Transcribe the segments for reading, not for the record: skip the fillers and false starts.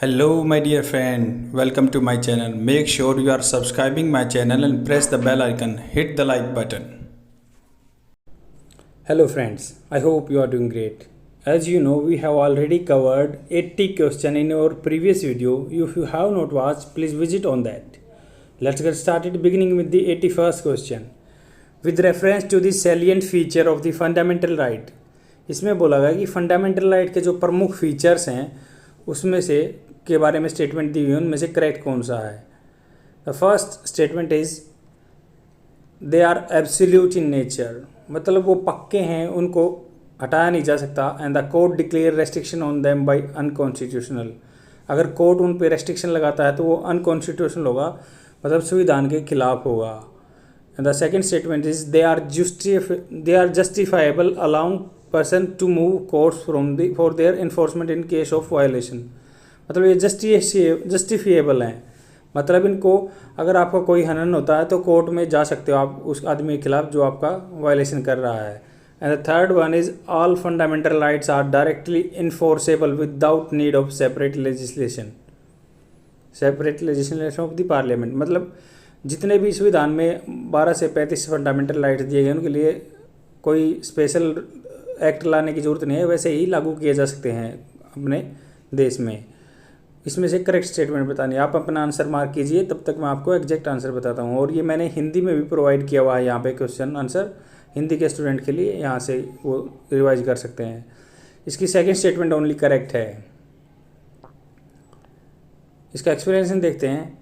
Hello my dear friend, welcome to my channel. Make sure you are subscribing my channel and press the bell icon. Hit the like button. Hello friends, I hope you are doing great. As you know, we have already covered 80 questions in our previous video. If you have not watched, please visit on that. Let's get started beginning with the 81st question. With reference to the salient feature of the fundamental right. इसमें बोला गया कि fundamental right के जो प्रमुख features हैं उसमें से के बारे में स्टेटमेंट दी हुई है, उनमें से करेक्ट कौन सा है। The first statement is they are absolute in nature, मतलब वो पक्के हैं, उनको हटाया नहीं जा सकता। And the court declare restriction on them by unconstitutional, अगर कोर्ट उन पे रेस्ट्रिक्शन लगाता है तो वो अनकॉन्स्टिट्यूशनल होगा, मतलब संविधान के खिलाफ होगा। And the second statement is they are justifiable allowing person to move courts from the for their enforcement in case of violation, मतलब ये जस्टिफिएबल हैं, मतलब इनको अगर आपका कोई हनन होता है तो कोर्ट में जा सकते हो आप उस आदमी के खिलाफ जो आपका वायलेशन कर रहा है। And the third one is all fundamental rights are directly enforceable without need of separate legislation of the parliament, मतलब जितने भी संविधान में 12 से 35 फंडामेंटल राइट्स दिए गए उनके लिए कोई स्पेशल एक्ट लाने की ज़रूरत नहीं है, वैसे ही लागू किए जा सकते हैं अपने देश में। इसमें से करेक्ट स्टेटमेंट बतानी है, आप अपना आंसर मार्क कीजिए, तब तक मैं आपको एग्जैक्ट आंसर बताता हूँ। और ये मैंने हिंदी में भी प्रोवाइड किया हुआ है, यहाँ पे क्वेश्चन आंसर हिंदी के स्टूडेंट के लिए, यहाँ से वो रिवाइज कर सकते हैं। इसकी सेकंड स्टेटमेंट ओनली करेक्ट है। इसका एक्सप्लेनेशन देखते हैं,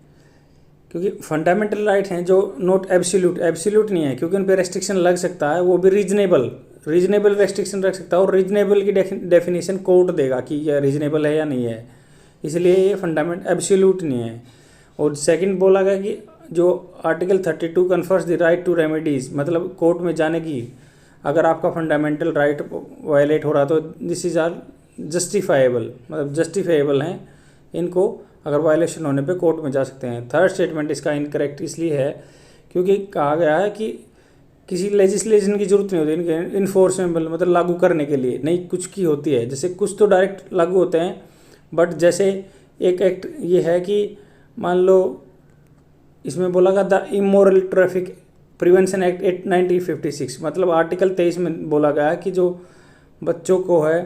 क्योंकि फंडामेंटल राइट हैं जो नॉट एब्सोल्यूट नहीं है, क्योंकि उन पर रेस्ट्रिक्शन लग सकता है, वो भी रीजनेबल रेस्ट्रिक्शन रख सकता है, और रीजनेबल की डेफिनेशन कोर्ट देगा कि यह रीजनेबल है या नहीं है, इसलिए ये फंडामेंट एब्सोल्यूट नहीं है। और सेकंड बोला गया कि जो article 32 confers the right to remedies, मतलब कोर्ट में जाने की, अगर आपका फंडामेंटल राइट वायलेट हो रहा तो दिस इज आर जस्टिफाइबल, मतलब जस्टिफाइबल हैं, इनको अगर वायलेशन होने पे कोर्ट में जा सकते हैं। थर्ड स्टेटमेंट इसका इनकरेक्ट इसलिए है क्योंकि कहा गया है कि किसी लेजिस्लेशन की जरूरत नहीं होती इनके इन्फोर्सेबल, मतलब लागू करने के लिए नहीं, कुछ की होती है, जैसे कुछ तो डायरेक्ट लागू होते हैं, बट जैसे एक एक्ट ये है कि मान लो इसमें बोला गया the immoral traffic prevention act 1956, मतलब आर्टिकल 23 में बोला गया है कि जो बच्चों को है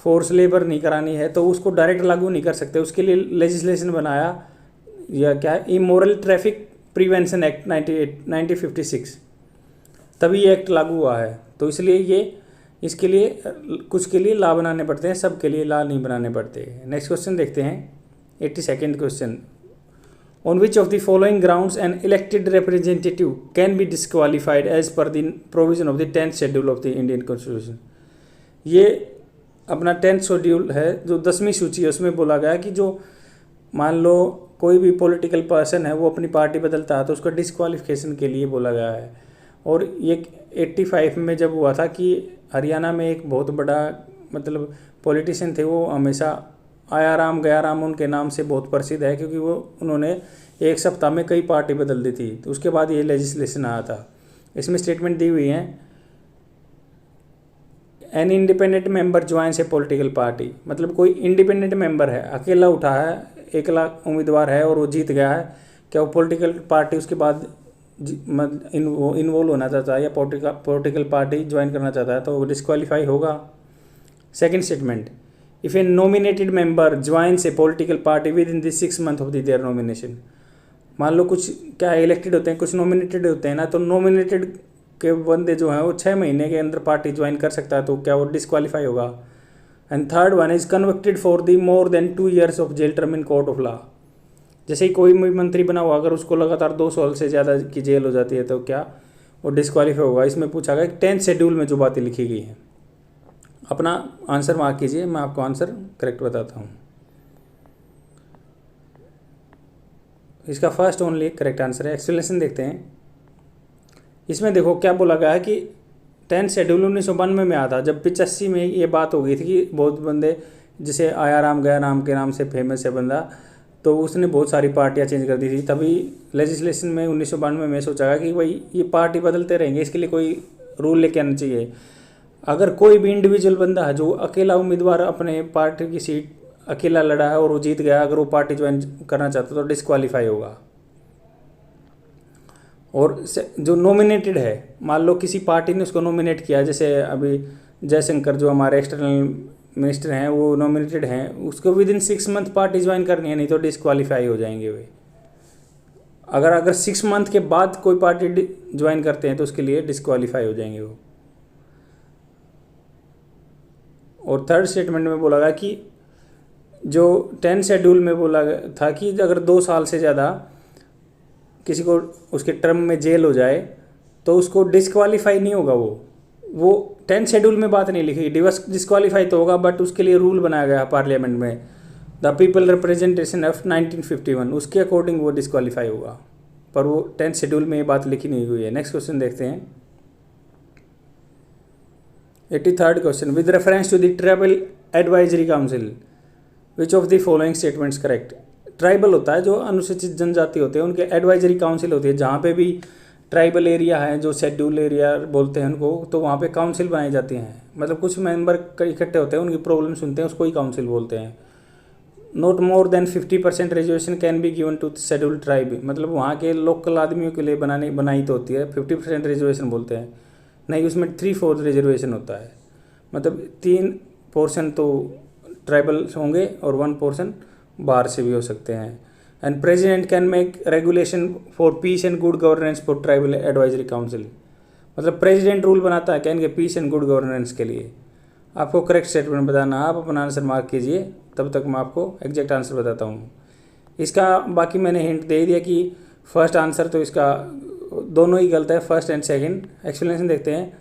फोर्स लेबर नहीं करानी है तो उसको डायरेक्ट लागू नहीं कर सकते, उसके लिए लेजिस्लेशन बनाया, या क्या है, इमोरल ट्रैफिक प्रिवेंशन एक्ट 1956, तभी ये एक्ट लागू हुआ है। तो इसलिए ये इसके लिए कुछ के लिए लॉ बनाने पड़ते हैं, सब के लिए लॉ नहीं बनाने पड़ते। नेक्स्ट क्वेश्चन देखते हैं, 82nd question. On which of the following grounds an elected representative can be disqualified as per the provision of the 10th schedule of the Indian constitution. ये अपना 10th शेड्यूल है जो 10वीं सूची है, उसमें बोला गया कि जो मान लो कोई भी पॉलिटिकल पर्सन है वो अपनी पार्टी बदलता है तो उसको डिस्क्वालिफिकेशन के लिए बोला गया है। और ये 85 में जब हुआ था कि हरियाणा में एक बहुत बड़ा मतलब पॉलिटिशियन थे, वो हमेशा आया राम गया राम उनके नाम से बहुत प्रसिद्ध है, क्योंकि वो उन्होंने एक सप्ताह में कई पार्टी बदल दी थी, तो उसके बाद ये लेजिस्लेशन आया था। इसमें स्टेटमेंट दी हुई है, an independent member joins a political party, मतलब कोई इंडिपेंडेंट मेंबर है, अकेला उठा है, अकेला उम्मीदवार है और वो जीत गया है, क्या वो पॉलिटिकल पार्टी उसके बाद इन्वॉल्व होना चाहता है या पॉलिटिकल पार्टी ज्वाइन करना चाहता है तो वो डिस्क्वालीफाई होगा। Second statement, if a nominated member joins a political party with in the 6 months of the their nomination, मान लो कुछ क्या इलेक्टेड होते हैं, कुछ नॉमिनेटेड होते हैं ना, तो नॉमिनेटेड के बंदे जो हैं वो 6 महीने के अंदर पार्टी ज्वाइन कर सकता है, तो क्या वो डिस्क्वालीफाई होगा। And third one is convicted for the more than 2 years of jail term in court of law, जैसे ही कोई मंत्री बना हुआ अगर उसको लगातार 2 साल से ज़्यादा की जेल हो जाती है तो क्या वो डिस्क्वालीफाई होगा। इसमें पूछा गया 10th शेड्यूल में जो बातें लिखी गई हैं। अपना आंसर मार्क कीजिए, मैं आपको आंसर करेक्ट बताता हूँ। इसका फर्स्ट ओनली करेक्ट आंसर है। एक्सप्लेनेशन देखते हैं, इसमें देखो क्या बोला गया है कि 10th शेड्यूल 1992 में आया था, जब 85 में ये बात हो गई थी कि बहुत बंदे, जैसे आया राम गया राम के नाम से फेमस है बंदा, तो उसने बहुत सारी पार्टियां चेंज कर दी थी, तभी लेजिस्लेशन में 1992 में सोचा गया कि भाई ये पार्टी बदलते रहेंगे, इसके लिए कोई रूल लेके आना चाहिए। अगर कोई भी इंडिविजुअल बंदा है जो अकेला उम्मीदवार अपने पार्टी की सीट अकेला लड़ा है और वो जीत गया, अगर वो पार्टी ज्वाइन करना चाहता तो डिस्क्वालीफाई होगा। और जो नॉमिनेटेड है, मान लो किसी पार्टी ने उसको नॉमिनेट किया, जैसे अभी जयशंकर जो हमारे एक्सटर्नल मिनिस्टर हैं वो नॉमिनेटेड हैं, उसको with in 6 month party join करनी है, नहीं तो डिस्क्वालीफाई हो जाएंगे वे। अगर 6 मंथ के बाद कोई पार्टी ज्वाइन करते हैं तो उसके लिए डिस्क्वालीफाई हो जाएंगे वो। और थर्ड स्टेटमेंट में बोला गया कि जो 10 शेड्यूल में बोला गया था कि अगर 2 साल से ज़्यादा किसी को उसके टर्म में जेल हो जाए तो उसको डिस्क्वालीफाई नहीं होगा। वो 10 शेड्यूल में बात नहीं लिखी, डिस्क्वालीफाई तो होगा, बट उसके लिए रूल बनाया गया पार्लियामेंट में, द पीपल रिप्रेजेंटेशन ऑफ 1951, उसके अकॉर्डिंग वो डिस्क्वालीफाई होगा, पर वो 10 शेड्यूल में ये बात लिखी नहीं हुई है। नेक्स्ट क्वेश्चन देखते हैं, 83rd question, with reference to the tribal advisory council which of the following statements correct. Tribal होता है जो अनुसूचित जनजाति होते हैं, उनके एडवाइजरी काउंसिल होती है, जहाँ पे भी ट्राइबल एरिया है, जो शेड्यूल एरिया बोलते हैं उनको, तो वहाँ पे काउंसिल बनाई जाती हैं, मतलब कुछ मेंबर इकट्ठे होते हैं, उनकी प्रॉब्लम सुनते हैं, उसको ही काउंसिल बोलते हैं। Not more than 50% reservation can be given to schedule tribe, मतलब वहाँ के लोकल आदमियों के लिए बनाई तो होती है, 50% रिजर्वेशन बोलते हैं, नहीं उसमें 3/4 रिजर्वेशन होता है, मतलब 3% तो ट्राइबल होंगे और 1 पोर्शन बाहर से भी हो सकते हैं। And president can make regulation for piece and good governance for tribal advisory council, मतलब प्रेसिडेंट रूल बनाता है क्या इनके पीस एंड गुड गवर्नेंस के लिए। आपको करेक्ट स्टेटमेंट बताना, आप अपना आंसर मार्क कीजिए, तब तक मैं आपको एग्जैक्ट आंसर बताता हूँ। इसका बाकी मैंने हिंट दे दिया कि फर्स्ट आंसर तो इसका दोनों ही गलत है, फर्स्ट एंड सेकंड। एक्सप्लेनेशन देखते हैं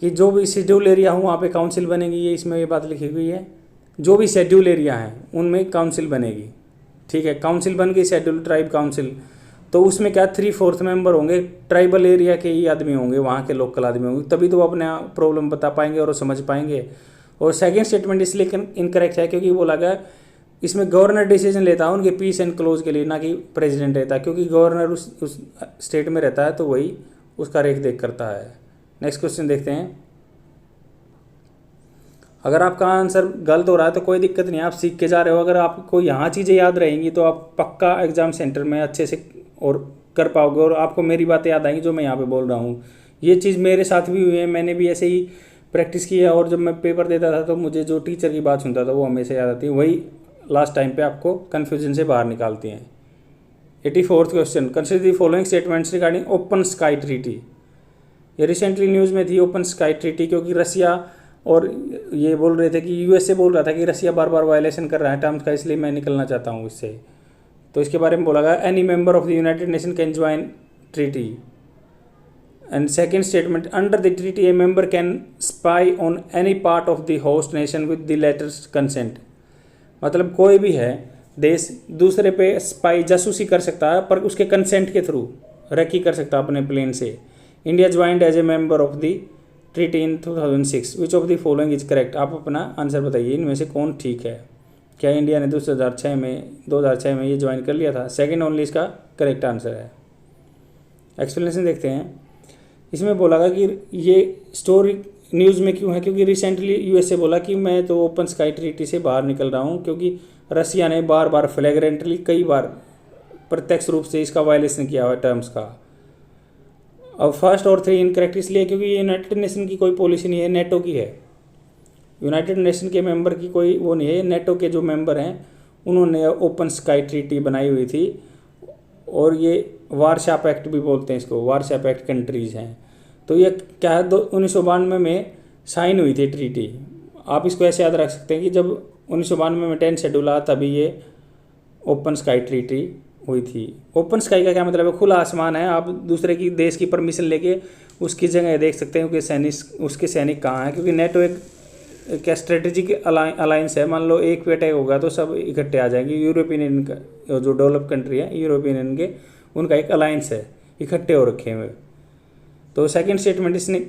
कि जो भी शेड्यूल एरिया हो वहाँ पे काउंसिल बनेगी, ये इसमें ये बात लिखी हुई है, जो भी शेड्यूल एरिया हैं उनमें काउंसिल बनेगी, ठीक है। काउंसिल बन गई शेड्यूल ट्राइब काउंसिल, तो उसमें क्या 3/4 मेंबर होंगे ट्राइबल एरिया के ही आदमी होंगे, वहाँ के लोकल आदमी होंगे, तभी तो वो अपने प्रॉब्लम बता पाएंगे और समझ पाएंगे। और सेकंड स्टेटमेंट इसलिए इनकरेक्ट है क्योंकि बोला गया इसमें गवर्नर डिसीजन लेता है उनके पीस एंड क्लोज के लिए, ना कि प्रेसिडेंट रहता है, क्योंकि गवर्नर उस स्टेट में रहता है तो वही उसका रेख देख करता है। नेक्स्ट क्वेश्चन देखते हैं, अगर आपका आंसर गलत हो रहा है तो कोई दिक्कत नहीं है, आप सीख के जा रहे हो। अगर आपको यहाँ चीज़ें याद रहेंगी तो आप पक्का एग्जाम सेंटर में अच्छे से और कर पाओगे, और आपको मेरी बातें याद आएंगी जो मैं यहाँ पे बोल रहा हूँ। ये चीज़ मेरे साथ भी हुई है, मैंने भी ऐसे ही प्रैक्टिस की है, और जब मैं पेपर देता था तो मुझे जो टीचर की बात सुनता था वो हमेशा याद आती है, वही लास्ट टाइम पे आपको कन्फ्यूजन से बाहर निकालती हैं। 84th question, consider the following statements regarding open sky treaty. ये रिसेंटली न्यूज़ में थी ओपन स्काई ट्रीटी, क्योंकि रसिया और ये बोल रहे थे कि यूएसए बोल रहा था कि रसिया बार बार वायलेशन कर रहा है टर्म्स का, इसलिए मैं निकलना चाहता हूँ इससे। तो इसके बारे में बोला गया any member of the United nation can join treaty. And second statement, under the treaty A member can spy on any part of the host nation with the letters consent, मतलब कोई भी है देश दूसरे पे स्पाई जासूसी कर सकता है, पर उसके कंसेंट के थ्रू रेकी कर सकता है अपने प्लेन से। India joined as a member of the treaty in 2006, which of the following is correct. आप अपना आंसर बताइए, इनमें से कौन ठीक है। क्या इंडिया ने 2006 में ये ज्वाइन कर लिया था? सेकंड ओनली इसका करेक्ट आंसर है। एक्सप्लेनेशन देखते हैं, इसमें बोला गया कि ये स्टोरी न्यूज़ में क्यों है, क्योंकि रिसेंटली यूएसए बोला कि मैं तो ओपन स्काई ट्रीटी से बाहर निकल रहा हूँ, क्योंकि रसिया ने बार बार फ्लैग्रेंटली कई बार प्रत्यक्ष रूप से इसका वायलेशन किया हुआ टर्म्स का। अब फर्स्ट और 3 इनकरेक्ट इसलिए क्योंकि ये यूनाइटेड नेशन की कोई पॉलिसी नहीं है, नेटो की है। यूनाइटेड नेशन के मेंबर की कोई वो नहीं है, नेटो के जो मेंबर हैं उन्होंने ओपन स्काई ट्रीटी बनाई हुई थी, और ये वारशा पैक्ट भी बोलते हैं इसको, वारशा पैक्ट कंट्रीज़ हैं। तो ये क्या है, 1992 में साइन हुई थी ट्रीटी। आप इसको ऐसे याद रख सकते हैं कि जब 1992 में 10 शेड्यूल आया तभी ये ओपन स्काई ट्रीटी हुई थी। ओपन स्काई का क्या मतलब है? खुला आसमान है, आप दूसरे की देश की परमिशन लेके उसकी जगह देख सकते हैं कि उसके सैनिक कहाँ हैं, क्योंकि नेटो एक क्या स्ट्रेटेजिक अलायंस है। मान लो एक पे अटैक होगा तो सब इकट्ठे आ जाएंगे। यूरोपियन यूनियन का जो डेवलप कंट्री है यूरोपियन यूनियन के, उनका एक अलायंस है, इकट्ठे हो रखे हुए। तो सेकंड स्टेटमेंट इसने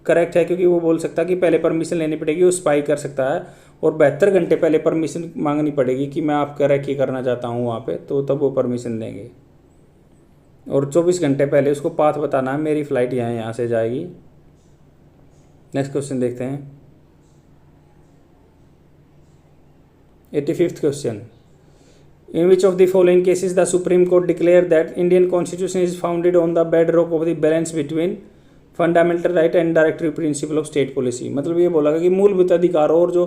करेक्ट है, क्योंकि वो बोल सकता है कि पहले परमिशन लेनी पड़ेगी, वो स्पाई कर सकता है, और 72 घंटे पहले परमिशन मांगनी पड़ेगी कि मैं आपका रेकी करना चाहता हूँ वहाँ पे, तो तब वो परमिशन देंगे। और 24 घंटे पहले उसको पाथ बताना है, मेरी फ़्लाइट यहाँ से जाएगी। नेक्स्ट क्वेश्चन देखते हैं, 85th question, in which of the following cases the Supreme Court declared that Indian Constitution is founded on the bedrock of the balance between fundamental right and directory principle of state policy. मतलब ये बोला गया कि मूलभूत अधिकारों और जो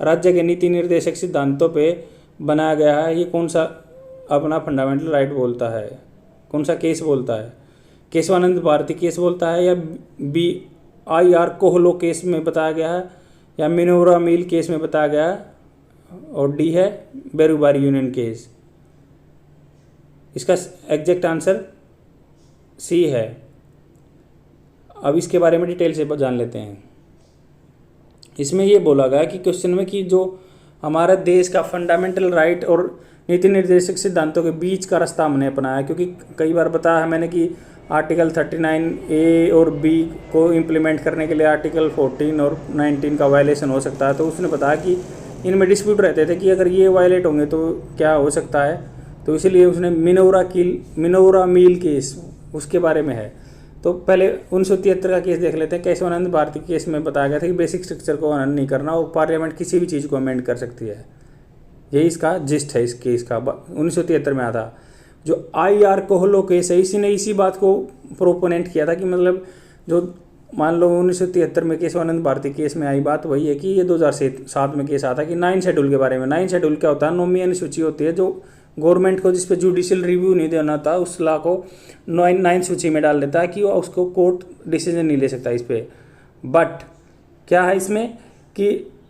राज्य के नीति निर्देशक सिद्धांतों पे बनाया गया है, ये कौन सा अपना फंडामेंटल राइट बोलता है, कौन सा केस बोलता है? केशवानंद भारती केस बोलता है, या BIR कोहलो केस में बताया गया है, या मिनोरा मिल केस में बताया गया है, और डी है बेरूबारी यूनियन केस। इसका एग्जैक्ट आंसर सी है। अब इसके बारे में डिटेल से जान लेते हैं। इसमें ये बोला गया कि क्वेश्चन में कि जो हमारा देश का फंडामेंटल राइट और नीति निर्देशक सिद्धांतों के बीच का रास्ता हमने अपनाया, क्योंकि कई बार बताया है मैंने कि आर्टिकल 39A और B को इम्प्लीमेंट करने के लिए आर्टिकल 14 और 19 का वायलेशन हो सकता है। तो उसने बताया कि इनमें डिस्प्यूट रहते थे कि अगर ये वायलेट होंगे तो क्या हो सकता है, तो इसीलिए उसने मिनोरा मील केस उसके बारे में है। तो पहले 1973 का केस देख लेते हैं। केशवानंद भारती केस में बताया गया था कि बेसिक स्ट्रक्चर को अमेंड नहीं करना और पार्लियामेंट किसी भी चीज़ को अमेंड कर सकती है। यही इसका जिस्ट है इस केस का, 1973 में आया था। जो IR कोहलो केस है, इसी ने इसी बात को प्रोपोनेंट किया था कि मतलब जो मान लो 1973 में केशवानंद भारती केस में आई बात वही है कि ये 2007 में केस आता है कि 9 शेड्यूल के बारे में। 9 शेड्यूल क्या होता है? नॉमिनी सूची होती है जो गवर्नमेंट को जिस पे जुडिशियल रिव्यू नहीं देना होता, उस लॉ को 9 सूची में डाल देता है कि उसको कोर्ट डिसीजन नहीं ले सकता इस पर। बट क्या है इसमें कि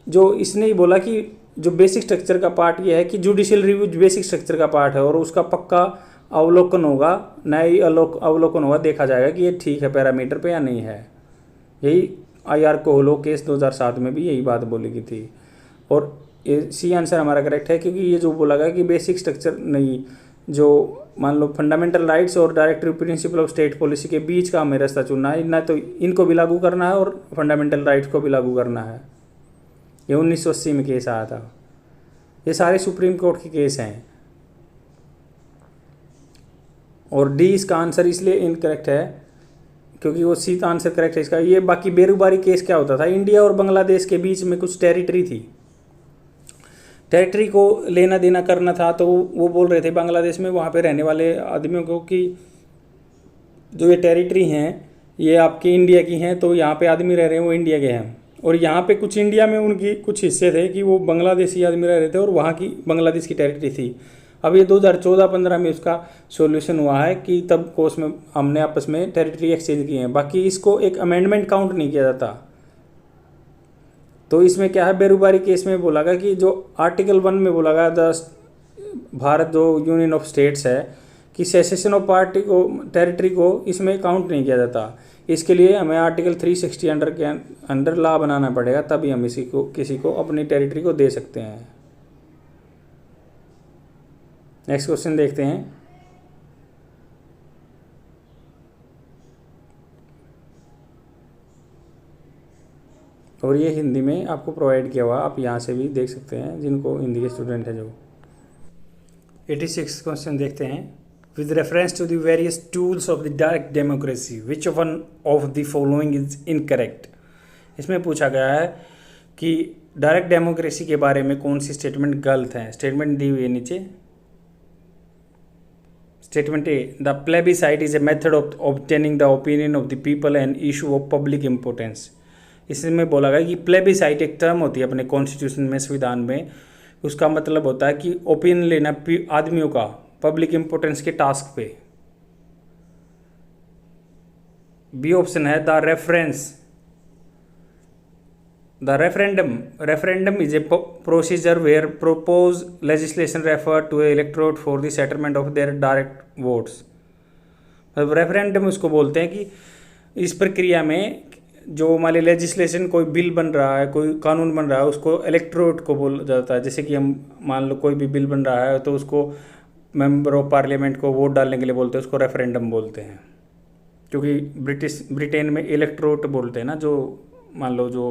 जो इसने ही बोला कि जो बेसिक स्ट्रक्चर का पार्ट ये है कि जुडिशियल रिव्यू बेसिक स्ट्रक्चर का पार्ट है और उसका पक्का अवलोकन होगा, नई अवलोकन होगा, देखा जाएगा कि ये ठीक है पैरामीटर पे या नहीं है। यही IR कोहलो केस 2007 में भी यही बात बोली गई थी। और ये सी आंसर हमारा करेक्ट है, क्योंकि ये जो बोला गया कि बेसिक स्ट्रक्चर नहीं, जो मान लो फंडामेंटल राइट्स और directory principle of state policy के बीच का हमें रास्ता चुनना है, ना तो इनको भी लागू करना है और फंडामेंटल राइट्स को भी लागू करना है। ये 1980 में केस आया था। ये सारे सुप्रीम कोर्ट के केस हैं। और डी इसका आंसर इसलिए इनकरेक्ट है क्योंकि वो सी का आंसर करेक्ट है इसका। ये बाकी बेरूबारी केस क्या होता था? इंडिया और बांग्लादेश के बीच में कुछ टेरिटरी थी, टेरिटरी को लेना देना करना था। तो वो बोल रहे थे बांग्लादेश में वहाँ पे रहने वाले आदमियों को कि जो ये टेरिटरी हैं ये आपकी इंडिया की हैं, तो यहाँ पे आदमी रह रहे हैं वो इंडिया के हैं, और यहाँ पे कुछ इंडिया में उनकी कुछ हिस्से थे कि वो बांग्लादेशी आदमी रह रहे थे और वहाँ की बांग्लादेश की टेरिटरी थी। अब ये 2014-15 में उसका सॉल्यूशन हुआ है कि तब को उसमें हमने आपस में टेरिटरी एक्सचेंज किए हैं। बाकी इसको एक अमेंडमेंट काउंट नहीं किया जाता। तो इसमें क्या है, बेरूबारी केस में बोला गया कि जो आर्टिकल 1 में बोला गया भारत जो यूनियन ऑफ स्टेट्स है कि सेसेशन ऑफ पार्टी को टेरिटरी को इसमें काउंट नहीं किया जाता। इसके लिए हमें आर्टिकल 360 अंडर लॉ बनाना पड़ेगा, तभी हम किसी को अपनी टेरिटरी को दे सकते हैं। नेक्स्ट क्वेश्चन देखते हैं। और ये हिंदी में आपको प्रोवाइड किया हुआ, आप यहाँ से भी देख सकते हैं जिनको हिंदी के स्टूडेंट हैं जो। 86 क्वेश्चन देखते हैं। With reference to the various tools of the direct democracy which one of the following is incorrect. इसमें पूछा गया है कि डायरेक्ट डेमोक्रेसी के बारे में कौन सी स्टेटमेंट गलत है। स्टेटमेंट दी हुई है नीचे। Statement A, the plebiscite is a method of obtaining the opinion of the people and issue of public importance. इसमें बोला गया कि प्लेबिसाइट एक टर्म होती है अपने कॉन्स्टिट्यूशन में, संविधान में। उसका मतलब होता है कि ओपिनियन लेना आदमियों का पब्लिक इंपोर्टेंस के टास्क पे। बी ऑप्शन है the referendum is a procedure where propose legislation refer to a electorate for the settlement of their direct votes. मतलब रेफरेंडम उसको बोलते हैं कि इस प्रक्रिया में जो हमारे लेजिस्लेशन कोई बिल बन रहा है, कोई कानून बन रहा है, उसको इलेक्टोरेट को बोला जाता है। जैसे कि हम मान लो कोई भी बिल बन रहा है तो उसको मेंबर ऑफ पार्लियामेंट को वोट डालने के लिए बोलते हैं, उसको रेफरेंडम बोलते हैं। क्योंकि ब्रिटेन में इलेक्टोरेट बोलते हैं ना, जो मान लो जो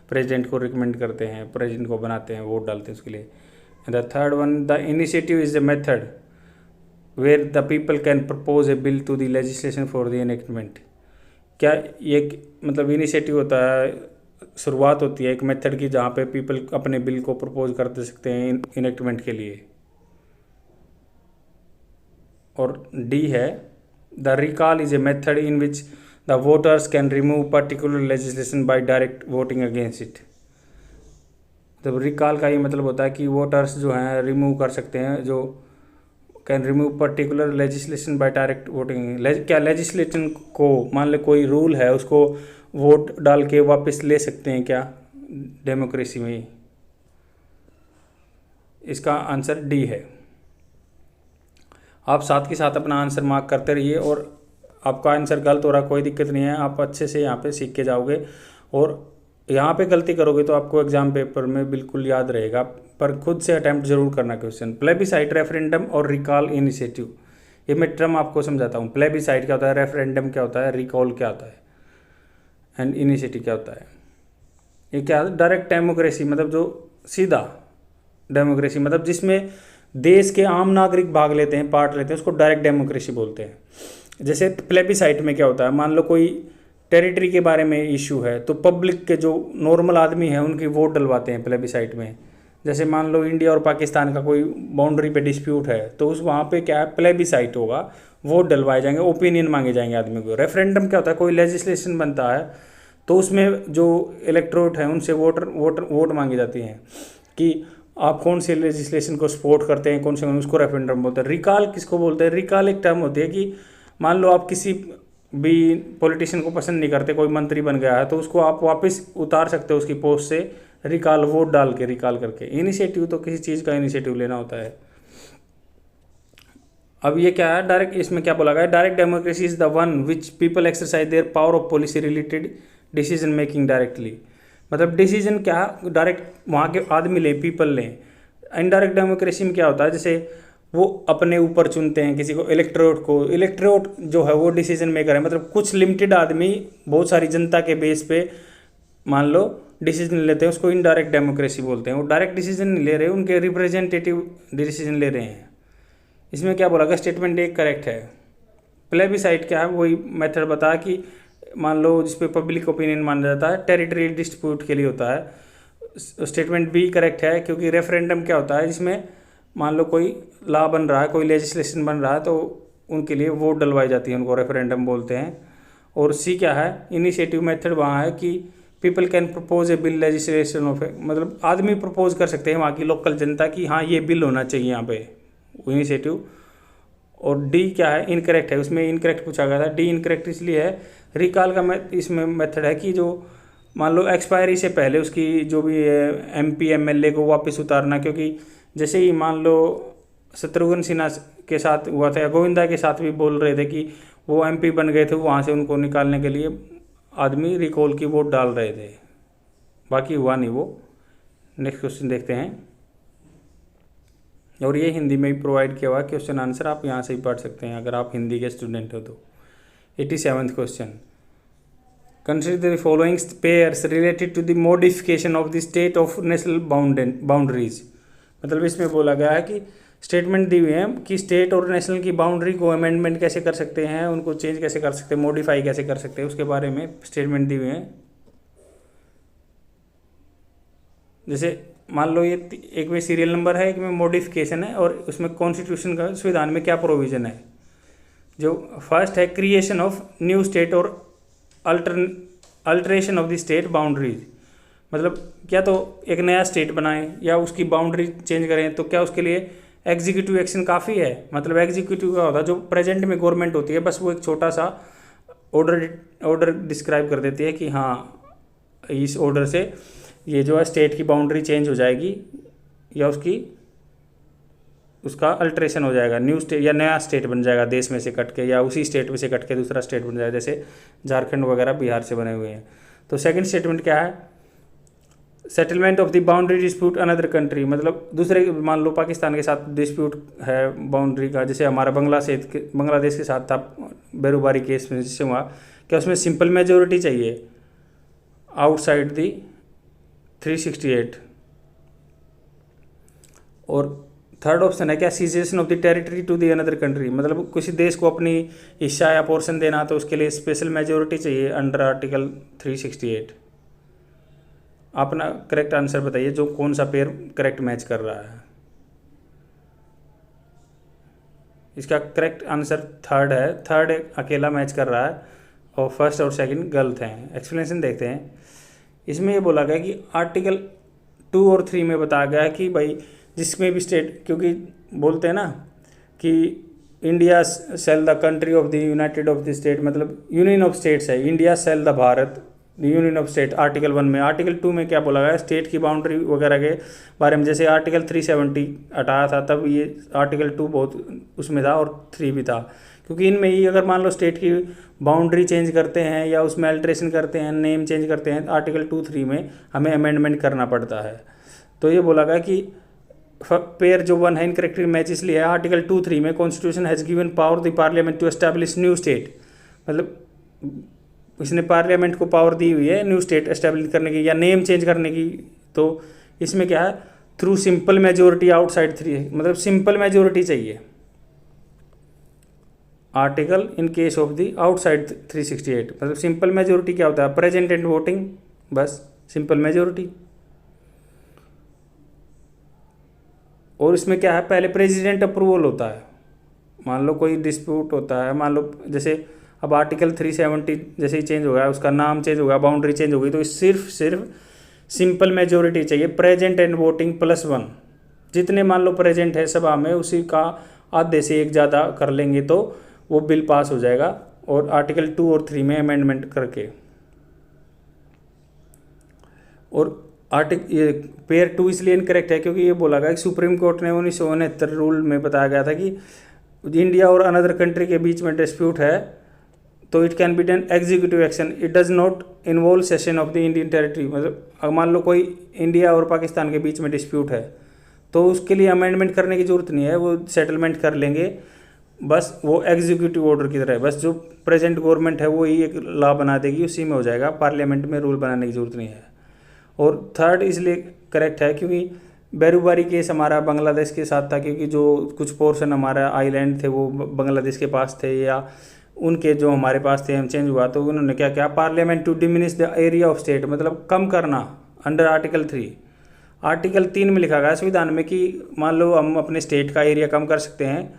प्रेसिडेंट को रिकमेंड करते हैं, प्रेसिडेंट को बनाते हैं, वोट डालते हैं उसके लिए। The third one, the initiative is the method where the people can propose a bill to the legislation for the enactment. क्या ये मतलब इनिशिएटिव होता है शुरुआत होती है एक मेथड की जहाँ पे पीपल अपने बिल को प्रपोज कर दे सकते हैं इनेक्टमेंट के लिए। और डी है the recall is a method in which the voters can remove particular legislation by direct voting against it. तो रिकॉल का ये मतलब होता है कि वोटर्स जो हैं रिमूव कर सकते हैं, जो can remove particular legislation by direct voting. क्या लेजिस्लेशन को मान ले कोई रूल है उसको वोट डाल के वापस ले सकते हैं क्या डेमोक्रेसी में? इसका आंसर डी है। आप साथ के साथ अपना आंसर मार्क करते रहिए, और आपका आंसर गलत हो रहा कोई दिक्कत नहीं है, आप अच्छे से यहाँ पे सीख के जाओगे। और यहाँ पे गलती करोगे तो आपको एग्जाम पेपर में बिल्कुल याद रहेगा, पर खुद से अटैम्प्ट जरूर करना क्वेश्चन। प्लेबिसाइट, रेफरेंडम और रिकॉल इनिशिएटिव, ये मैं टर्म आपको समझाता हूँ। प्लेबिसाइट क्या होता है, रेफरेंडम क्या होता है, रिकॉल क्या होता है, एंड इनिशिएटिव क्या होता है। ये क्या है, डायरेक्ट डेमोक्रेसी मतलब जो सीधा डेमोक्रेसी मतलब जिसमें देश के आम नागरिक भाग लेते हैं, पार्ट लेते हैं, उसको डायरेक्ट डेमोक्रेसी बोलते हैं। जैसे प्लेबिसाइट में क्या होता है, मान लो कोई टेरिटरी के बारे में इशू है तो पब्लिक के जो नॉर्मल आदमी हैं उनकी वोट डलवाते हैं प्लेबिसाइट में। जैसे मान लो इंडिया और पाकिस्तान का कोई बाउंड्री पे डिस्प्यूट है तो उस वहाँ पे क्या है, प्लेबिसाइट होगा, वोट डलवाए जाएंगे, ओपिनियन मांगे जाएंगे आदमी को। रेफरेंडम क्या होता है, कोई लेजिस्लेशन बनता है तो उसमें जो इलेक्टोरेट है उनसे वोट मांगी जाती हैं कि आप कौन से लेजिस्लेशन को सपोर्ट करते हैं, कौन से, उसको रेफरेंडम बोलते हैं। रिकॉल किसको बोलते हैं, रिकॉल एक टर्म होती है कि मान लो आप किसी भी पॉलिटिशियन को पसंद नहीं करते, कोई मंत्री बन गया है तो उसको आप वापस उतार सकते हो उसकी पोस्ट से, रिकॉल वोट डाल के, रिकॉल करके। इनिशिएटिव तो किसी चीज़ का इनिशिएटिव लेना होता है। अब ये क्या है, डायरेक्ट, इसमें क्या बोला गया, direct democracy is the one which people exercise their power of policy related decision making directly. मतलब डिसीजन क्या, डायरेक्ट वहाँ के आदमी लें, पीपल लें। इनडायरेक्ट डेमोक्रेसी में क्या होता है, जैसे वो अपने ऊपर चुनते हैं किसी को, इलेक्टोरेट जो है वो डिसीजन मेकर है, मतलब कुछ लिमिटेड आदमी बहुत सारी जनता के बेस पे मान लो डिसीजन लेते हैं, उसको इनडायरेक्ट डेमोक्रेसी बोलते हैं। वो डायरेक्ट डिसीजन नहीं ले रहे, उनके रिप्रेजेंटेटिव डिसीजन ले रहे हैं। इसमें क्या बोला गया, स्टेटमेंट एक करेक्ट है। प्लेबिसाइट क्या है, वही मेथड बता कि मान लो जिस पे पब्लिक ओपिनियन माना जाता है, टेरिटरी डिस्प्यूट के लिए होता है। स्टेटमेंट बी करेक्ट है, क्योंकि रेफरेंडम क्या होता है, जिसमें मान लो कोई लॉ बन रहा है, कोई लेजिस्लेशन बन रहा है तो उनके लिए वोट डलवाई जाती है, उनको रेफरेंडम बोलते हैं। और सी क्या है, इनिशिएटिव मेथड वहाँ है कि people can propose a bill legislation of, मतलब आदमी प्रपोज कर सकते हैं वहाँ की लोकल जनता की हाँ ये बिल होना चाहिए यहाँ पे, इनिशिएटिव। और डी क्या है, इनकरेक्ट है, उसमें इनकरेक्ट पूछा गया था। डी इनकरेक्ट इसलिए है, रिकॉल का इसमें मेथड है कि जो मान लो एक्सपायरी से पहले उसकी जो भी एमपी एमएलए को वापस उतारना, क्योंकि जैसे ही मान लो शत्रुघ्न सिन्हा के साथ हुआ था या गोविंदा के साथ भी बोल रहे थे कि वो एमपी बन गए थे, वहाँ से उनको निकालने के लिए आदमी रिकॉल की वोट डाल रहे थे, बाकी हुआ नहीं वो। नेक्स्ट क्वेश्चन देखते हैं, और ये हिंदी में भी प्रोवाइड किया हुआ है क्वेश्चन आंसर, आप यहाँ से ही पढ़ सकते हैं अगर आप हिंदी के स्टूडेंट हो तो। 87th question, consider the following pairs related to the modification of the state of national boundaries. मतलब इसमें बोला गया है कि स्टेटमेंट दी हुई है कि स्टेट और नेशनल की बाउंड्री को अमेंडमेंट कैसे कर सकते हैं, उनको चेंज कैसे कर सकते हैं, मॉडिफाई कैसे कर सकते हैं, उसके बारे में स्टेटमेंट दी हुई है। जैसे मान लो ये एक में सीरियल नंबर है, एक में मॉडिफिकेशन है, और उसमें कॉन्स्टिट्यूशन का संविधान में क्या प्रोविजन है। जो फर्स्ट है क्रिएशन ऑफ न्यू स्टेट और alteration of the state boundaries, मतलब क्या तो एक नया स्टेट बनाएं या उसकी बाउंड्री चेंज करें, तो क्या उसके लिए एग्जीक्यूटिव एक्शन काफ़ी है। मतलब एग्जीक्यूटिव का होता है जो प्रेजेंट में गवर्नमेंट होती है, बस वो एक छोटा सा ऑर्डर डिस्क्राइब कर देती है कि हाँ इस ऑर्डर से ये जो है स्टेट की बाउंड्री चेंज हो जाएगी या उसका अल्ट्रेशन हो जाएगा, न्यू स्टेट या नया स्टेट बन जाएगा देश में से कट के, या उसी स्टेट में से कट के दूसरा स्टेट बन जाएगा, जैसे झारखंड वगैरह बिहार से बने हुए हैं। तो सेकंड स्टेटमेंट क्या है, settlement of the boundary dispute another country, मतलब दूसरे, मान लो पाकिस्तान के साथ डिस्प्यूट है बाउंड्री का, जैसे हमारा बांग्लादेश के साथ था बेरुबारी केस में जिससे हुआ, क्या उसमें सिंपल मेजोरिटी चाहिए आउटसाइड दी 368। और थर्ड ऑप्शन है क्या, cessation of the territory to the another country, मतलब किसी देश को अपनी हिस्सा या पोर्शन देना तो उसके लिए स्पेशल मेजोरिटी चाहिए अंडर आर्टिकल 368। अपना करेक्ट आंसर बताइए, जो कौन सा पेयर करेक्ट मैच कर रहा है। इसका करेक्ट आंसर थर्ड है, थर्ड अकेला मैच कर रहा है और फर्स्ट और सेकंड गलत हैं। एक्सप्लेनेशन देखते हैं। इसमें ये बोला गया कि आर्टिकल 2 और 3 में बताया गया है कि भाई जिसमें भी स्टेट, क्योंकि बोलते हैं ना कि India sell the country of the united of the state, मतलब यूनियन ऑफ स्टेट्स है, India sell the Bharat union of state article 1 में। आर्टिकल 2 में क्या बोला गया, स्टेट की बाउंड्री वगैरह के बारे में। जैसे आर्टिकल 370 हटाया था तब ये आर्टिकल 2 बहुत उसमें था और 3 भी था, क्योंकि इनमें ही अगर मान लो स्टेट की बाउंड्री चेंज करते हैं या उसमें अल्ट्रेशन करते हैं, नेम चेंज करते हैं, आर्टिकल 2-3 में हमें अमेंडमेंट करना पड़ता है। तो ये बोला गया कि पेयर जो 1 है इनकरेक्टली मैच इसलिए है, आर्टिकल 2-3 में constitution has given power the parliament to establish new state, मतलब इसने पार्लियामेंट को पावर दी हुई है न्यू स्टेट एस्टैब्लिश करने की या नेम चेंज करने की। तो इसमें क्या है, थ्रू सिंपल मेजोरिटी आउटसाइड 3, मतलब सिंपल मेजोरिटी चाहिए। Article in case of the outside 368, मतलब सिंपल मेजोरिटी क्या होता है, प्रेजेंट एंड वोटिंग, बस सिंपल मेजोरिटी। और इसमें क्या है, पहले प्रेसिडेंट अप्रूवल होता है। मान लो कोई डिस्प्यूट होता है, मान लो जैसे अब आर्टिकल 370 जैसे ही चेंज हो गया, उसका नाम चेंज हो गया, बाउंड्री चेंज हो गई, तो सिर्फ सिंपल मेजोरिटी चाहिए, प्रेजेंट एंड वोटिंग +1। जितने मान लो प्रेजेंट है सभा में उसी का आधे से एक ज़्यादा कर लेंगे तो वो बिल पास हो जाएगा, और आर्टिकल 2 और 3 में अमेंडमेंट करके। और ये पेयर 2 इसलिए इनकरेक्ट है क्योंकि ये बोला गया कि सुप्रीम कोर्ट ने 1969 रूल में बताया गया था कि इंडिया और अनदर कंट्री के बीच में डिस्प्यूट है तो it can be done executive action, it does not involve session of the Indian territory. मतलब अगर मान लो कोई इंडिया और पाकिस्तान के बीच में डिस्प्यूट है तो उसके लिए अमेंडमेंट करने की जरूरत नहीं है, वो सेटलमेंट कर लेंगे, बस वो एग्जीक्यूटिव ऑर्डर की तरह है, बस जो प्रेजेंट गवर्नमेंट है वो ही एक लॉ बना देगी, उसी में हो जाएगा, पार्लियामेंट में रूल बनाने की जरूरत नहीं है। और थर्ड इसलिए करेक्ट है क्योंकि बैरूबारी केस हमारा बांग्लादेश के साथ था, क्योंकि जो कुछ पोर्शन हमारा आइलैंड थे वो बांग्लादेश के पास थे या उनके जो हमारे पास थे, हम चेंज हुआ तो उन्होंने क्या किया, parliament to diminish the area of state, मतलब कम करना अंडर आर्टिकल 3। आर्टिकल 3 में लिखा गया संविधान में कि मान लो हम अपने स्टेट का एरिया कम कर सकते हैं,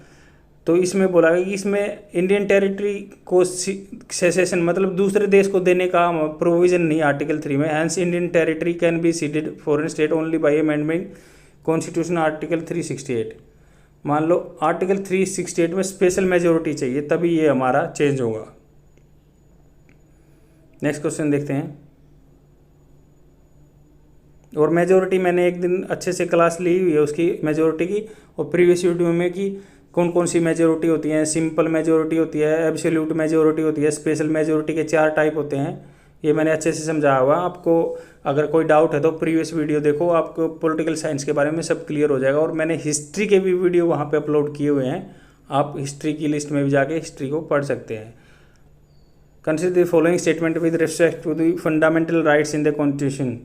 तो इसमें बोला गया कि इसमें इंडियन टेरिटरी को सेसेशन मतलब दूसरे देश को देने का प्रोविजन नहीं आर्टिकल 3 में। Hence Indian territory can be ceded foreign state only by amendment constitution article 368। मान लो आर्टिकल 368 में स्पेशल मेजोरिटी चाहिए तभी ये हमारा चेंज होगा। नेक्स्ट क्वेश्चन देखते हैं। और मेजोरिटी मैंने एक दिन अच्छे से क्लास ली हुई है उसकी मेजोरिटी की, और प्रीवियस वीडियो में कि कौन कौन सी मेजोरिटी होती है, सिंपल मेजोरिटी होती है, एब्सोल्यूट मेजोरिटी होती है, स्पेशल मेजोरिटी के 4 टाइप होते हैं, ये मैंने अच्छे से समझाया हुआ। आपको अगर कोई डाउट है तो प्रीवियस वीडियो देखो, आपको पॉलिटिकल साइंस के बारे में सब क्लियर हो जाएगा। और मैंने हिस्ट्री के भी वीडियो वहाँ पे अपलोड किए हुए हैं, आप हिस्ट्री की लिस्ट में भी जाके हिस्ट्री को पढ़ सकते हैं। Consider the following statement with respect to the fundamental rights in the constitution,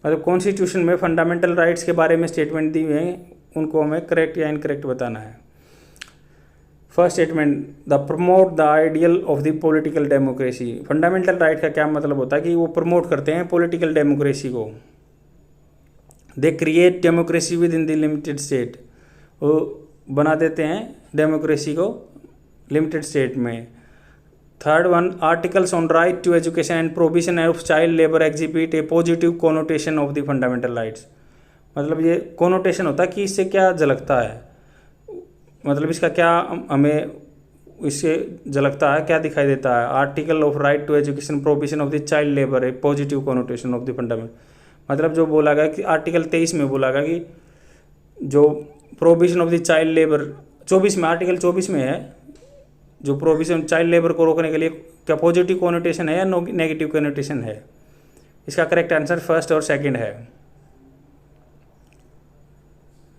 मतलब कॉन्स्टिट्यूशन में फंडामेंटल राइट्स के बारे में स्टेटमेंट दी हुई हैं, उनको हमें करेक्ट या इनकरेक्ट बताना है। First statement, the promote the ideal of the political democracy. Fundamental right का क्या मतलब होता है कि वो प्रमोट करते हैं पॉलिटिकल डेमोक्रेसी को। They create democracy with in the limited state, वो बना देते हैं डेमोक्रेसी को लिमिटेड स्टेट में। Third one, articles on right to education and provision of child labour exhibit a positive connotation of the fundamental rights. मतलब ये connotation होता है कि इससे क्या झलकता है, मतलब इसका क्या हमें इससे झलकता है, क्या दिखाई देता है। Article of right to education provision of the child labour a positive connotation of the fundament, मतलब जो बोला गया कि आर्टिकल 23 में बोला गया कि जो provision of the child labour 24 में, आर्टिकल 24 में है जो प्रोविजन चाइल्ड लेबर को रोकने के लिए, क्या पॉजिटिव कोनोटेशन है या नेगेटिव कोनोटेशन है। इसका करेक्ट आंसर फर्स्ट और सेकंड है।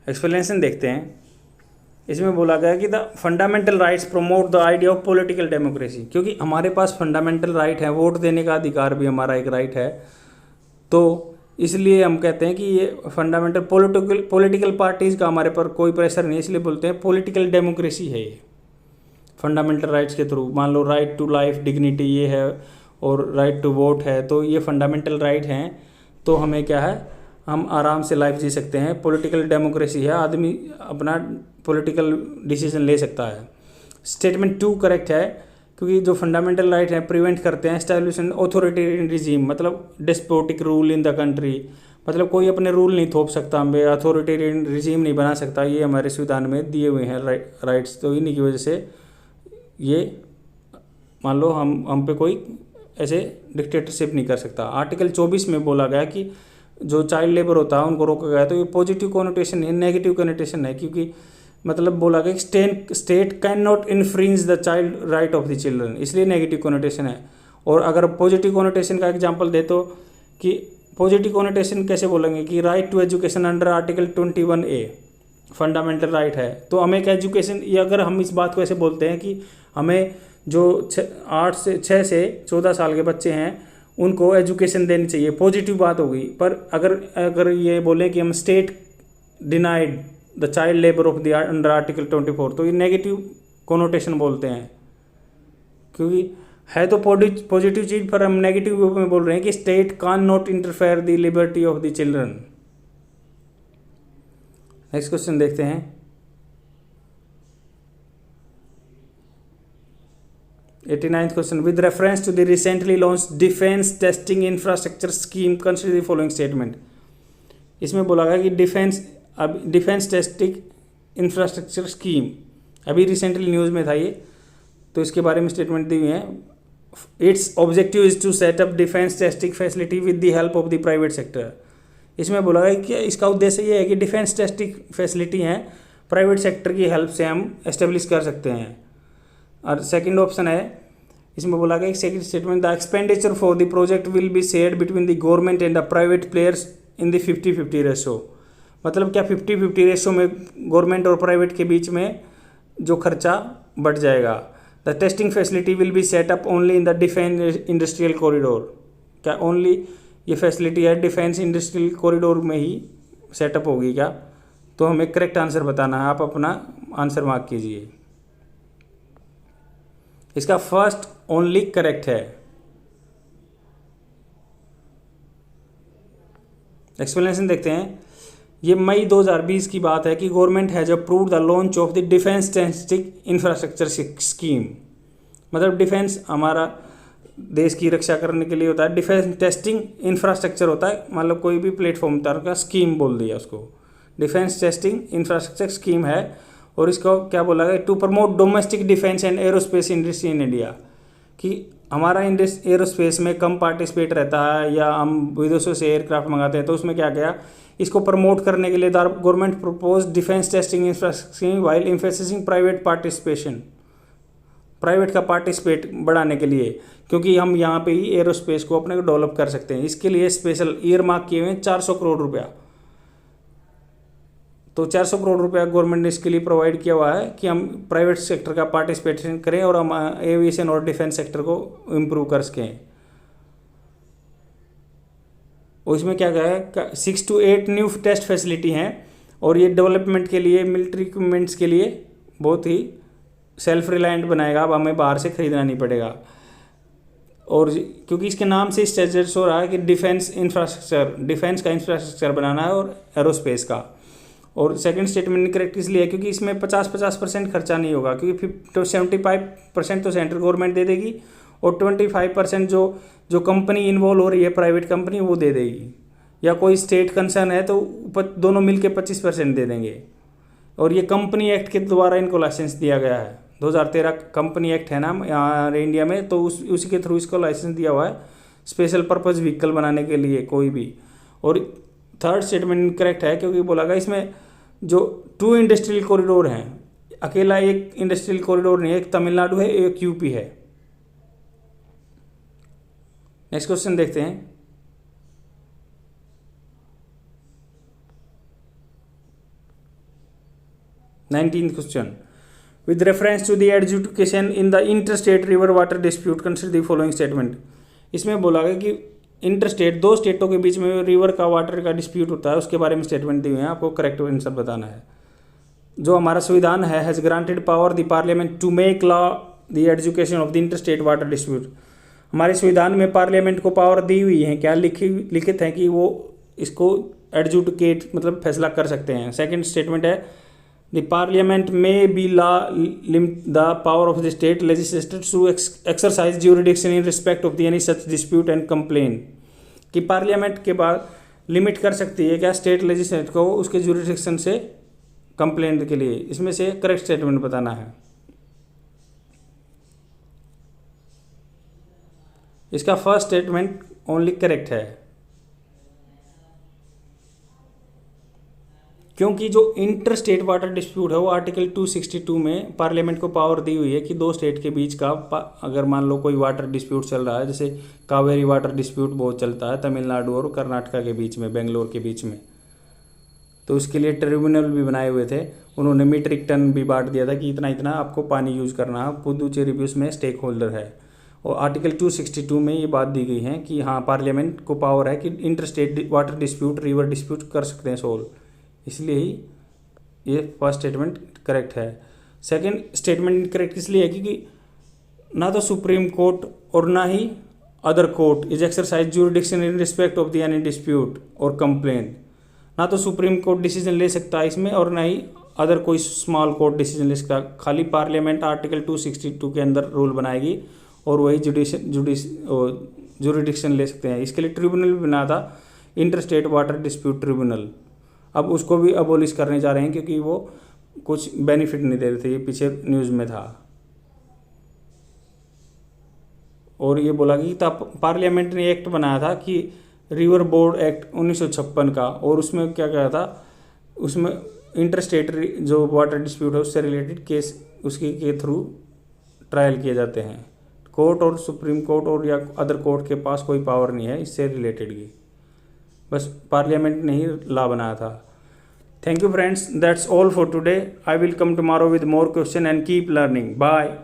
एक्सप्लेनेशन देखते हैं। इसमें बोला गया कि the fundamental rights promote the idea of political democracy, क्योंकि हमारे पास फंडामेंटल राइट है, वोट देने का अधिकार भी हमारा एक राइट है, तो इसलिए हम कहते हैं कि ये फंडामेंटल पॉलिटिकल पार्टीज़ का हमारे पर कोई प्रेशर नहीं, इसलिए बोलते हैं पॉलिटिकल डेमोक्रेसी है ये फंडामेंटल राइट्स के थ्रू। मान लो राइट टू लाइफ डिग्निटी ये है और राइट टू वोट है, तो ये फंडामेंटल राइट हैं, तो हमें क्या है, हम आराम से लाइफ जी सकते हैं। पॉलिटिकल डेमोक्रेसी है, आदमी अपना पॉलिटिकल डिसीजन ले सकता है। स्टेटमेंट 2 करेक्ट है, क्योंकि जो फंडामेंटल राइट है प्रिवेंट करते हैं एस्टैब्लिशमेंट ऑथोरिटेरियन रिजीम, मतलब despotic rule in the country, मतलब कोई अपने रूल नहीं थोप सकता, हमें अथॉरिटेरियन रिजीम नहीं बना सकता। ये हमारे संविधान में दिए हुए हैं राइट्स। तो इन्हीं की वजह से ये मान लो हम पे कोई ऐसे डिक्टेटरशिप नहीं कर सकता। आर्टिकल 24 में बोला गया कि जो चाइल्ड लेबर होता है उनको रोका गया। तो ये पॉजिटिव कोनोटेशन है, नेगेटिव कोनोटेशन है, क्योंकि मतलब बोला गया कि state can not infringe the child right of the children, इसलिए नेगेटिव कोनोटेशन है। और अगर पॉजिटिव कोनोटेशन का एग्जांपल दे तो कि पॉजिटिव कोनोटेशन कैसे बोलेंगे कि right to education under article 21A fundamental right है। तो हमें एक एजुकेशन, ये अगर हम इस बात को ऐसे बोलते हैं कि हमें जो 6 से 14 साल के बच्चे हैं उनको एजुकेशन देनी चाहिए, पॉजिटिव बात होगी। पर अगर ये बोले कि हम state denied the child labour of the under article 24, तो ये नेगेटिव कोनोटेशन बोलते हैं, क्योंकि है तो पॉजिटिव चीज़ पर हम नेगेटिव में बोल रहे हैं कि state can not interfere the liberty of the children. Next question देखते हैं। 89th question, with reference to the recently launch defence testing infrastructure scheme consider the following statement. इसमें बोला गया कि डिफेंस टेस्टिंग इंफ्रास्ट्रक्चर स्कीम अभी recently news में था ये, तो इसके बारे में स्टेटमेंट दी हुई है। Its objective is to set up defence testing facility with the help of the private sector. इसमें बोला गया कि इसका उद्देश्य ये है कि डिफेंस टेस्टिंग फैसिलिटी हैं प्राइवेट सेक्टर की हेल्प से हम एस्टेब्लिश कर सकते हैं। और सेकंड ऑप्शन है, इसमें बोला गया second statement, the expenditure for the project will be shared between the government and the private players in the 50-50 ratio. मतलब क्या 50-50 रेशो में गवर्नमेंट और प्राइवेट के बीच में जो खर्चा बढ़ जाएगा। The testing facility will be set up only in the defence industrial corridor. क्या ओनली ये फैसिलिटी है डिफेंस इंडस्ट्रियल कॉरिडोर में ही सेटअप होगी क्या? तो हमें करेक्ट आंसर बताना है, आप अपना आंसर मार्क कीजिए। इसका फर्स्ट ओनली करेक्ट है। एक्सप्लेनेशन देखते हैं। ये मई 2020 की बात है कि government has approved the launch of the defence testing infrastructure scheme. मतलब डिफेंस हमारा देश की रक्षा करने के लिए होता है, डिफेंस टेस्टिंग इंफ्रास्ट्रक्चर होता है, मतलब कोई भी प्लेटफॉर्म तरह का स्कीम बोल दिया उसको, डिफेंस टेस्टिंग इंफ्रास्ट्रक्चर स्कीम है। और इसको क्या बोला गया, to promote domestic defence and aerospace industry in India, कि हमारा एरोस्पेस में कम पार्टिसिपेट रहता है या हम विदेशों से एयरक्राफ्ट मंगाते हैं, तो उसमें क्या गया, इसको प्रमोट करने के लिए government propose defence testing infrastructure while emphasising private participation, private का पार्टिसिपेट बढ़ाने के लिए, क्योंकि हम यहाँ पे ही एरोस्पेस को अपने को डेवलप कर सकते हैं। इसके लिए स्पेशल ईयर मार्क किए हुए हैं 400 करोड़ रुपया। तो 400 करोड़ रुपया गवर्नमेंट ने इसके लिए प्रोवाइड किया हुआ है कि हम प्राइवेट सेक्टर का पार्टिसिपेशन करें और हम एविएशन और डिफेंस सेक्टर को इम्प्रूव कर सकें। और इसमें क्या गया है, 6 to 8 न्यू टेस्ट फैसिलिटी हैं, और ये डेवलपमेंट के लिए, मिलिट्री इक्विपमेंट्स के लिए बहुत ही सेल्फ रिलायंट बनाएगा। अब हमें बाहर से खरीदना नहीं पड़ेगा। और क्योंकि इसके नाम से स्टेजर्स हो रहा है कि डिफेंस इंफ्रास्ट्रक्चर, डिफेंस का इंफ्रास्ट्रक्चर बनाना है और एरोस्पेस का। और सेकंड स्टेटमेंट करेक्ट इसलिए है क्योंकि इसमें 50% खर्चा नहीं होगा, क्योंकि 75% तो सेंट्रल गवर्नमेंट दे देगी और 25% जो कंपनी इन्वॉल्व हो रही है, प्राइवेट कंपनी, वो दे देगी, या कोई स्टेट कंसर्न है तो दोनों मिलके 25% दे देंगे। और ये कंपनी एक्ट के द्वारा इनको लाइसेंस दिया गया है। 2013 कंपनी एक्ट है ना यहाँ इंडिया में, तो उसी के थ्रू इसको लाइसेंस दिया हुआ है स्पेशल पर्पस व्हीकल बनाने के लिए कोई भी। और थर्ड स्टेटमेंट करेक्ट है क्योंकि बोला गया इसमें जो 2 इंडस्ट्रियल कॉरिडोर हैं, अकेला एक इंडस्ट्रियल कॉरिडोर नहीं है, एक तमिलनाडु है, एक यूपी है। नेक्स्ट क्वेश्चन देखते हैं। Nineteenth question, with reference to the adjudication in the interstate river water dispute consider the following statement. इसमें बोला गया कि इंटरस्टेट, 2 स्टेटों के बीच में रिवर का वाटर का डिस्प्यूट होता है, उसके बारे में स्टेटमेंट दिए हुए हैं, आपको करेक्ट आंसर बताना है। जो हमारा संविधान है, has granted power the parliament to make law the adjudication of the interstate water dispute. हमारे संविधान में पार्लियामेंट को पावर दी हुई है, क्या लिखित है कि वो इसको एडजुडिकेट मतलब फैसला कर सकते हैं। सेकंड स्टेटमेंट है the parliament may by law limit the power of the state legislature to exercise jurisdiction in respect of the any such dispute and complaint, कि पार्लियामेंट के बाद लिमिट कर सकती है क्या स्टेट लेजिस्लेचर को उसके ज्यूरिडिक्शन से कंप्लेंट के लिए। इसमें से करेक्ट स्टेटमेंट बताना है। इसका फर्स्ट स्टेटमेंट ओनली करेक्ट है, क्योंकि जो इंटर स्टेट वाटर डिस्प्यूट है वो आर्टिकल 262 में पार्लियामेंट को पावर दी हुई है कि दो स्टेट के बीच का अगर मान लो कोई वाटर डिस्प्यूट चल रहा है, जैसे कावेरी वाटर डिस्प्यूट बहुत चलता है तमिलनाडु और कर्नाटका के बीच में, बेंगलोर के बीच में, तो उसके लिए ट्रिब्यूनल भी बनाए हुए थे। उन्होंने मीट्रिक टन भी बांट दिया था कि इतना इतना आपको पानी यूज़ करना है। पुदुचेरी भी उसमें स्टेक होल्डर है और आर्टिकल 262 में ये बात दी गई है कि हाँ पार्लियामेंट को पावर है कि inter state water dispute, river dispute कर सकते हैं सोल्व, इसलिए ही ये फर्स्ट स्टेटमेंट करेक्ट है। सेकंड स्टेटमेंट करेक्ट इसलिए है क्योंकि ना तो सुप्रीम कोर्ट और ना ही other court is exercise jurisdiction in respect of the any dispute और कंप्लेन, ना तो सुप्रीम कोर्ट डिसीजन ले सकता है इसमें और ना ही अदर कोई स्मॉल कोर्ट डिसीजन ले सकता। खाली पार्लियामेंट आर्टिकल 262 के अंदर रूल बनाएगी और वही ज्यूरिडिक्शन ले सकते हैं। इसके लिए ट्रिब्यूनल भी बना था, inter state water dispute tribunal, अब उसको भी अबोलिश करने जा रहे हैं क्योंकि वो कुछ बेनिफिट नहीं दे रहे थे, ये पीछे न्यूज़ में था। और ये बोला कि तब पार्लियामेंट ने एक्ट बनाया था कि रिवर बोर्ड एक्ट 1956 का, और उसमें क्या कहा था, उसमें इंटर स्टेट जो वाटर डिस्प्यूट है उससे रिलेटेड केस उसके के थ्रू ट्रायल किए जाते हैं। कोर्ट और सुप्रीम कोर्ट और या अदर कोर्ट के पास कोई पावर नहीं है इससे रिलेटेड की, बस पार्लियामेंट ने ही लॉ बनाया था। Thank you friends, that's all for today. I will come tomorrow with more question and keep learning. Bye.